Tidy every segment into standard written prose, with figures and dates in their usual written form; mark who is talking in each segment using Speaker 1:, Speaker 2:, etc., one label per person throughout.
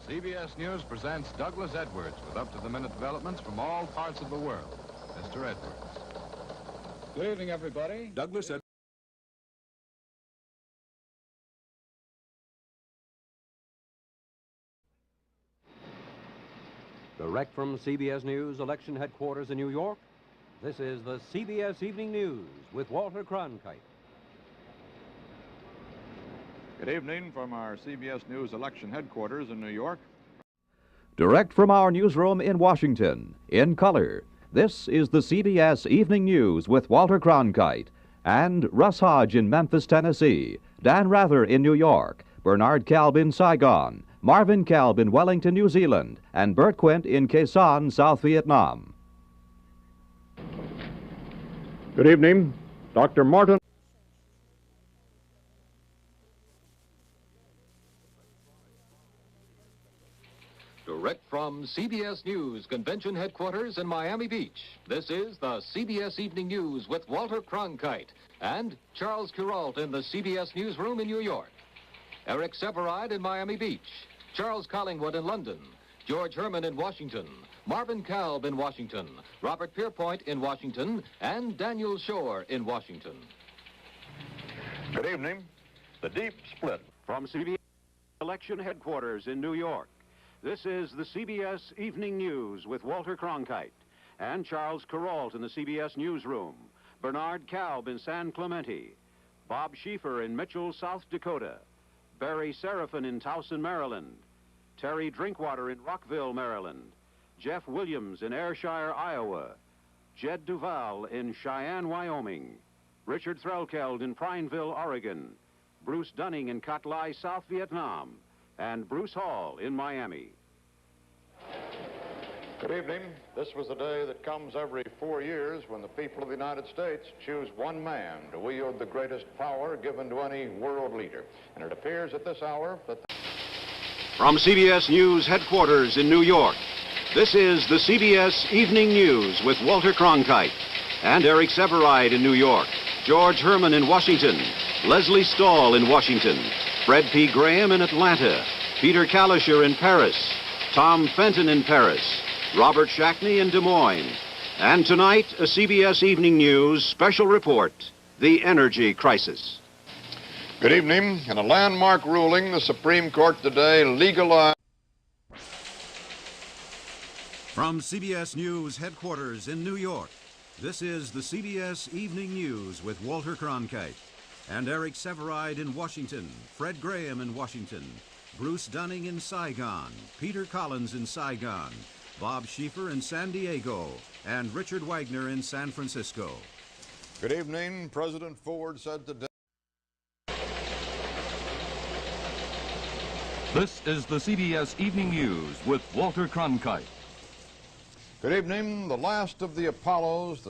Speaker 1: CBS News presents Douglas Edwards with up-to-the-minute developments from all parts of the world. Mr. Edwards.
Speaker 2: Good evening, everybody.
Speaker 3: Douglas Edwards.
Speaker 4: Direct from CBS News election headquarters in New York, this is the CBS Evening News with Walter Cronkite.
Speaker 5: Good evening from our CBS News election headquarters in New York.
Speaker 6: Direct from our newsroom in Washington, in color, this is the CBS Evening News with Walter Cronkite and Russ Hodge in Memphis, Tennessee, Dan Rather in New York, Bernard Kalb in Saigon, Marvin Kalb in Wellington, New Zealand, and Bert Quint in Quezon, South Vietnam.
Speaker 7: Good evening. Dr. Martin.
Speaker 8: Direct from CBS News Convention Headquarters in Miami Beach, this is the CBS Evening News with Walter Cronkite and Charles Kuralt in the CBS Newsroom in New York. Eric Severide in Miami Beach, Charles Collingwood in London, George Herman in Washington, Marvin Kalb in Washington, Robert Pierpoint in Washington, and Daniel Shore in Washington.
Speaker 5: Good evening. The Deep Split.
Speaker 9: From CBS Election Headquarters in New York, this is the CBS Evening News with Walter Cronkite and Charles Kuralt in the CBS Newsroom, Bernard Kalb in San Clemente, Bob Schieffer in Mitchell, South Dakota, Barry Seraphin in Towson, Maryland, Terry Drinkwater in Rockville, Maryland, Jeff Williams in Ayrshire, Iowa, Jed Duval in Cheyenne, Wyoming, Richard Threlkeld in Prineville, Oregon, Bruce Dunning in Cat Lai, South Vietnam, and Bruce Hall in Miami.
Speaker 5: Good evening. This was the day that comes every 4 years when the people of the United States choose one man to wield the greatest power given to any world leader. And it appears at this hour that...
Speaker 9: From CBS News Headquarters in New York, this is the CBS Evening News with Walter Cronkite and Eric Severide in New York, George Herman in Washington, Leslie Stahl in Washington, Fred P. Graham in Atlanta, Peter Kalischer in Paris, Tom Fenton in Paris, Robert Shackney in Des Moines. And tonight, a CBS Evening News special report, the energy crisis.
Speaker 5: Good evening. In a landmark ruling, the Supreme Court today legalized...
Speaker 3: From CBS News Headquarters in New York, this is the CBS Evening News with Walter Cronkite and Eric Severide in Washington, Fred Graham in Washington, Bruce Dunning in Saigon, Peter Collins in Saigon, Bob Schieffer in San Diego, and Richard Wagner in San Francisco.
Speaker 5: Good evening. President Ford said today...
Speaker 10: This is the CBS Evening News with Walter Cronkite.
Speaker 5: Good evening. The last of the Apollos...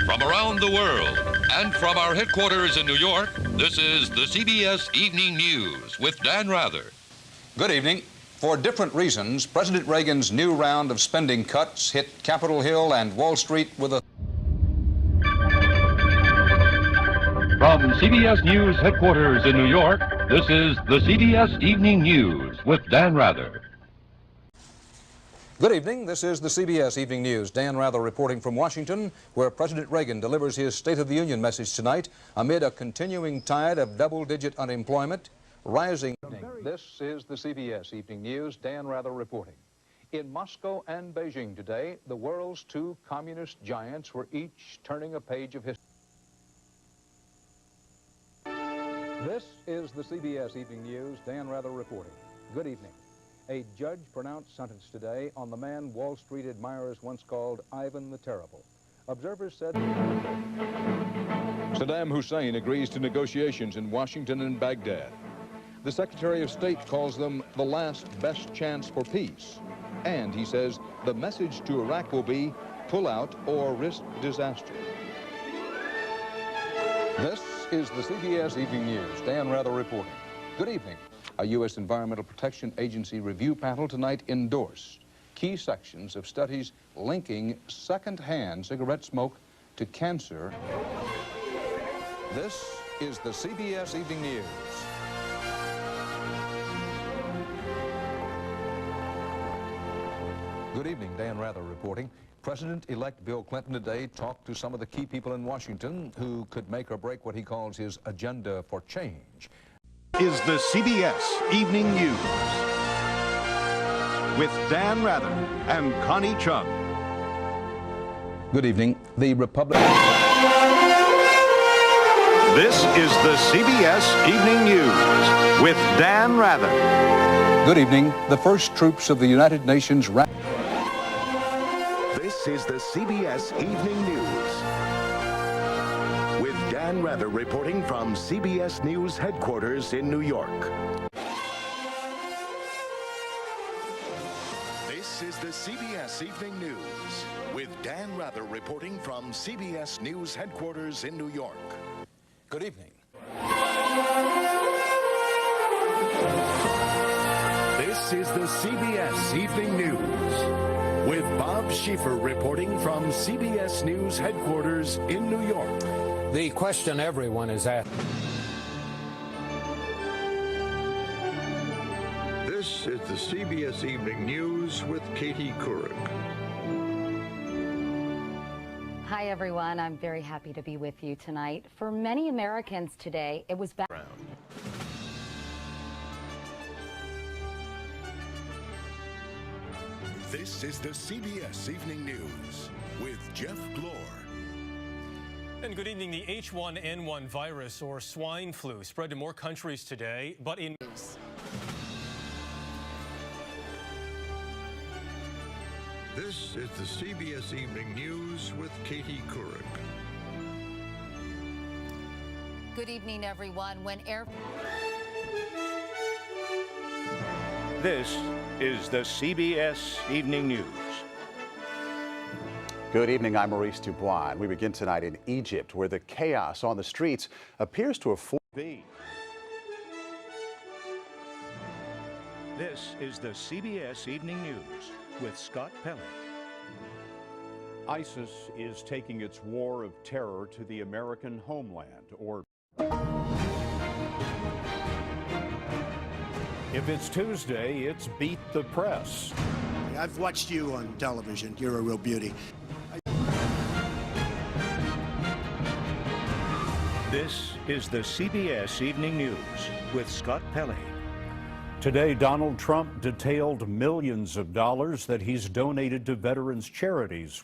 Speaker 10: From around the world and from our headquarters in New York, this is the CBS Evening News with Dan Rather.
Speaker 11: Good evening. For different reasons, President Reagan's new round of spending cuts hit Capitol Hill and Wall Street with a...
Speaker 10: From CBS News headquarters in New York, this is the CBS Evening News with Dan Rather.
Speaker 11: Good evening. This is the CBS Evening News. Dan Rather reporting from Washington, where President Reagan delivers his State of the Union message tonight amid a continuing tide of double-digit unemployment, rising...
Speaker 12: This is the CBS Evening News. Dan Rather reporting. In Moscow and Beijing today, the world's two communist giants were each turning a page of history. This is the CBS Evening News. Dan Rather reporting. Good evening. A judge pronounced sentence today on the man Wall Street admirers once called Ivan the Terrible. Observers said...
Speaker 2: Saddam Hussein agrees to negotiations in Washington and Baghdad. The Secretary of State calls them the last best chance for peace. And he says the message to Iraq will be pull out or risk disaster. This is the CBS Evening News. Dan Rather reporting. Good evening. A U.S. Environmental Protection Agency review panel tonight endorsed key sections of studies linking second-hand cigarette smoke to cancer. This is the CBS Evening News. Good evening, Dan Rather reporting. President-elect Bill Clinton today talked to some of the key people in Washington who could make or break what he calls his agenda for change.
Speaker 13: Is the CBS Evening News with Dan Rather and Connie Chung.
Speaker 2: Good evening. The Republican...
Speaker 13: This is the CBS Evening News with Dan Rather.
Speaker 2: Good evening. The first troops of the United Nations...
Speaker 14: This is the CBS Evening News with Dan Rather reporting from CBS News headquarters in New York. This is the CBS Evening News with Dan Rather reporting from CBS News headquarters in New York.
Speaker 2: Good evening.
Speaker 14: This is the CBS Evening News with Bob Schieffer reporting from CBS News headquarters in New York.
Speaker 15: The question everyone is asking.
Speaker 16: This is the CBS Evening News with Katie Couric.
Speaker 17: Hi, everyone. I'm very happy to be with you tonight. For many Americans today, it was back.
Speaker 14: This is the CBS Evening News with Jeff Glor.
Speaker 18: And good evening. The H1N1 virus, or swine flu, spread to more countries today, but in...
Speaker 16: This is the CBS Evening News with Katie Couric.
Speaker 19: Good evening, everyone. When air...
Speaker 13: This is the CBS Evening News.
Speaker 20: Good evening, I'm Maurice Dubois, and we begin tonight in Egypt, where the chaos on the streets appears to have
Speaker 13: This is the CBS Evening News with Scott Pelley.
Speaker 21: ISIS is taking its war of terror to the American homeland, or... If it's Tuesday, it's Beat the Press.
Speaker 22: I've watched you on television. You're a real beauty.
Speaker 13: This is the CBS Evening News with Scott Pelley.
Speaker 21: Today, Donald Trump detailed millions of dollars that he's donated to veterans charities.